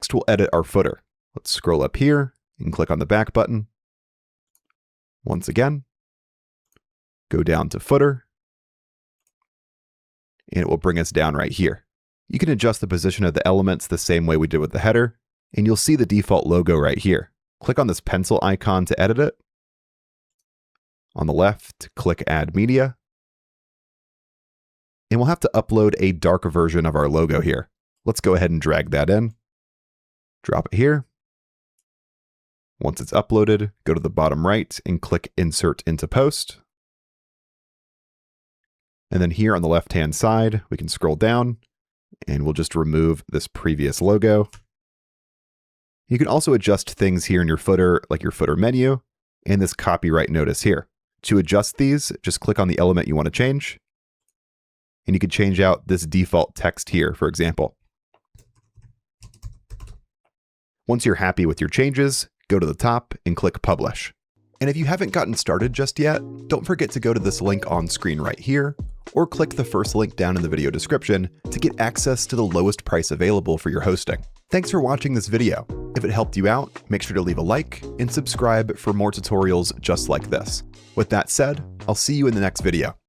Next, we'll edit our footer. Let's scroll up here and click on the back button. Once again, go down to footer, and it will bring us down right here. You can adjust the position of the elements the same way we did with the header, and you'll see the default logo right here. Click on this pencil icon to edit it. On the left, click Add Media. And we'll have to upload a darker version of our logo here. Let's go ahead and drag that in. Drop it here. Once it's uploaded, go to the bottom right and click Insert into Post. And then here on the left-hand side, we can scroll down and we'll just remove this previous logo. You can also adjust things here in your footer, like your footer menu and this copyright notice here. To adjust these, just click on the element you want to change. And you can change out this default text here, for example. Once you're happy with your changes, go to the top and click Publish. And if you haven't gotten started just yet, don't forget to go to this link on screen right here, or click the first link down in the video description to get access to the lowest price available for your hosting. Thanks for watching this video. If it helped you out, make sure to leave a like and subscribe for more tutorials just like this. With that said, I'll see you in the next video.